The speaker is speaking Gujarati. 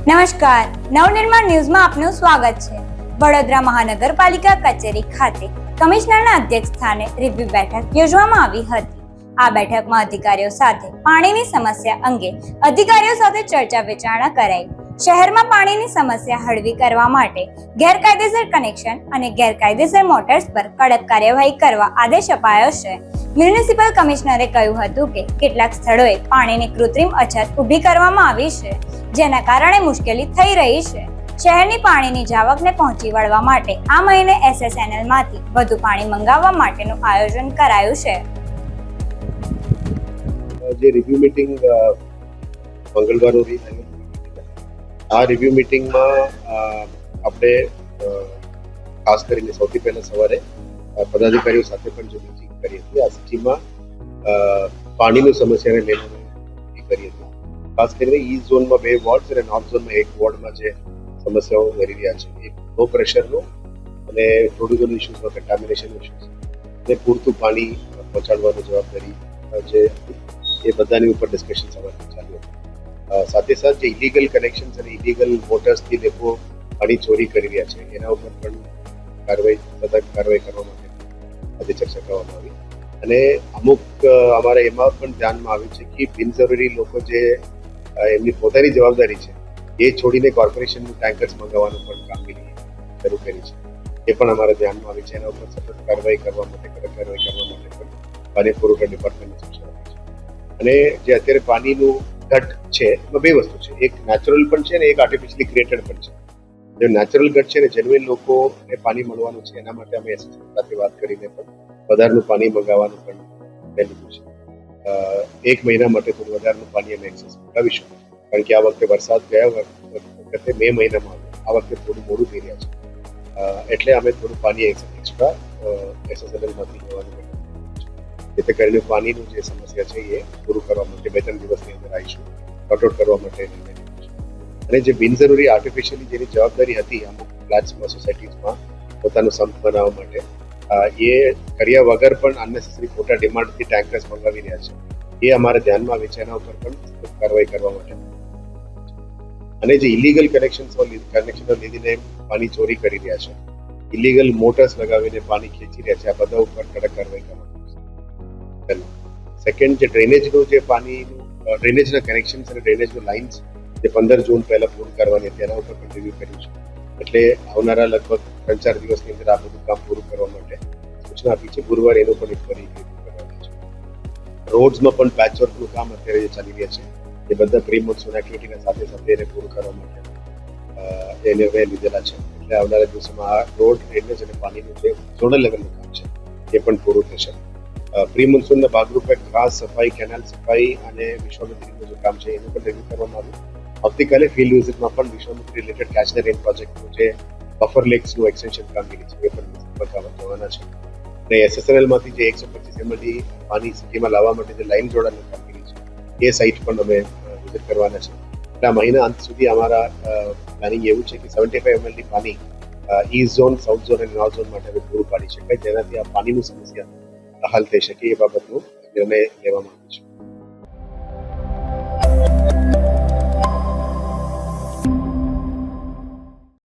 નમસ્કાર, નવનિર્માણ ન્યૂઝમાં આપનું સ્વાગત છે. વડોદરા મહાનગરપાલિકા કચેરી ખાતે કમિશનરના અધ્યક્ષ સ્થાને રિવ્યુ બેઠક યોજવામાં આવી હતી. આ બેઠકમાં અધિકારીઓ સાથે પાણીની સમસ્યા અંગે અધિકારીઓ સાથે ચર્ચા વિચારણા કરાઈ. શહેરમાં પાણીની સમસ્યા હળવી કરવા માટે ગેરકાયદેસર કનેક્શન અને ગેરકાયદેસર મોટર્સ પર કડક કાર્યવાહી કરવા આદેશ અપાયો છે. મ્યુનિસિપલ કમિશનરે કહ્યું હતું કે કેટલાક સ્થળોએ પાણીની કૃત્રિમ અછત ઊભી કરવામાં આવી છે, જેના કારણે મુશ્કેલી થઈ રહી છે. શહેરની પાણીની જાવકને પહોંચી વળવા માટે આ મહિને SSNL માંથી વધુ પાણી મંગાવવા માટેનું આયોજન કરાયું છે. જે રિવ્યુ મીટિંગ મંગળવારે થયું, આ રિવ્યુ મીટિંગમાં આપણે ખાસ કરીને સૌથી પહેલા સવારે પદાધિકારીઓ સાથે પણ જે મીટિંગ કરી હતી, આ સિટીમાં પાણીની સમસ્યાને લઈને કરી હતી. ખાસ કરીને ઈસ્ટ ઝોનમાં 2 વોર્ડ અને નોર્થ ઝોનમાં 1 વોર્ડમાં જે સમસ્યાઓ કરી રહ્યા છે, એક લો પ્રેશરનો અને થોડું ઘણું ઇસ્યુઝમાં કન્ટામિનેશન ઇસ્યુઝ અને પૂરતું પાણી પહોંચાડવાની જવાબદારી જે એ બધાની ઉપર ડિસ્કશન સવારે ચાલ્યું હતું. સાથે સાથે જે ઇલીગલ કનેક્શન્સ અને ઇલીગલ મોટર્સથી લોકો પાણી ચોરી કરી રહ્યા છે, એના ઉપર પણ સતત કાર્યવાહી કરવા માટે આજે ચર્ચા કરવામાં આવી. અને અમુક અમારે એમાં પણ ધ્યાનમાં આવ્યું છે કે બિનજરૂરી લોકો જે એમની પોતાની જવાબદારી છે એ છોડીને કોર્પોરેશનનું ટેન્કર્સ મંગાવવાનું પણ કામગીરી શરૂ કરી છે, એ પણ અમારા ધ્યાનમાં આવી છે. એના ઉપર સતત કાર્યવાહી કરવા માટે કડક કાર્યવાહી કરવા માટે પણ પાણી પુરવઠા ડિપાર્ટમેન્ટની સૂચના આપી છે. અને જે અત્યારે પાણીનું ઘટ છે એમાં 2 વસ્તુ છે, એક નેચરલ પણ છે અને એક આર્ટિફિશિયલી ક્રિએટેડ પણ છે. જે નેચરલ ઘટ છે ને જેન્યુઇન લોકોને પાણી મળવાનું છે, એના માટે અમે SSNL સાથે વાત કરીને પણ વધારાનું પાણી મંગાવવાનું પણ લીધું છે. 1 મહિના માટે થોડું વધારાનું પાણી અમે એક્સેસ મંગાવીશું, કારણ કે આ વખતે વરસાદ ગયા વખતે મે મહિનામાં આવ્યો, આ વખતે થોડું મોડું થઈ રહ્યા છે, એટલે અમે થોડું પાણી એક્સ્ટ્રા SSNLમાંથી લેવાનું છે, જેથી કરીને પાણીનું જે સમસ્યા છે એ પૂરું કરવા માટે 2-3 દિવસની અંદર આવીશું, કટઆઉટ કરવા માટે નિર્ણય લીધો છે. અને જે બિનજરૂરી આર્ટિફિશિયલી જેની જવાબદારી હતી અમુક ફ્લેટ્સમાં, સોસાયટીઝમાં પોતાનું સંપ બનાવવા માટે, એ કર્યા વગર પણ અનનેસેસરી ખોટા ડિમાન્ડથી ટેન્કર્સ મંગાવી રહ્યા છે, એ અમારા ધ્યાનમાં આવે છે. એના ઉપર પણ કાર્યવાહી કરવા માટે અને જે ઇલીગલ કનેક્શનો લીધીને પાણી ચોરી કરી રહ્યા છે, ઇલીગલ મોટર્સ લગાવીને પાણી ખેંચી રહ્યા છે, આ બધા ઉપર કડક કાર્યવાહી કરવાની. સેકન્ડ, જે ડ્રેનેજનું જે પાણીનું ડ્રેનેજના કનેક્શન્સ અને ડ્રેનેજનું લાઇન્સ જે 15 જૂન પહેલા પૂરું કરવાની હતી, એના ઉપર પણ રિવ્યુ કર્યું છે. એટલે આવનારા લગભગ 3-4 દિવસની અંદર આ બધું કામ પૂરું કરવા માટે સૂચના આપી છે. ગુરુવારે એનું પણ ઇન્ક્વાયરી કરવાની છે. રોડ્સમાં પણ પેચવર્કનું કામ અત્યારે જે ચાલી રહ્યા છે, એ બધા પ્રી મોન્સૂન એક્ટિવિટીના સાથે સાથે એને પૂરું કરવા માટે એ નિર્ણય લીધેલા છે. એટલે આવનારા દિવસોમાં આ રોડ, ડ્રેનેજ અને પાણીનું જે ઝોનલ લેવલનું કામ છે એ પણ પૂરું થશે. પ્રી મોન્સૂનના ભાગરૂપે ખાસ સફાઈ, કેનાલ સફાઈ અને વિશ્વામિત્રીનું જે કામ છે એનું પણ રિવ્યુ કરવામાં આવ્યું. આવતીકાલે ફિલ્ડ વિઝિટમાં પણ Vishwamitri related catch the rain પ્રોજેક્ટનું જે બફર લેક્સનું એક્સટેન્શન કામગીરી છે એ પણ બતાવવાના છે. અને SSNLમાંથી જે 125 ml પાણી સિટીમાં લાવવા માટે જે લાઇન જોડાણની કામગીરી છે એ સાઇટ પણ અમે વિઝિટ કરવાના છે. એટલે આ મહિના અંત સુધી અમારા પ્લાનિંગ એવું છે કે 75 ml પાણી ઈસ્ટ ઝોન, સાઉથ ઝોન અને નોર્થ ઝોન માટે પૂરું પાડી શકાય, જેનાથી આ પાણીની સમસ્યા હલ થઈ શકે એ બાબતનો નિર્ણય લેવામાં આવ્યો છે.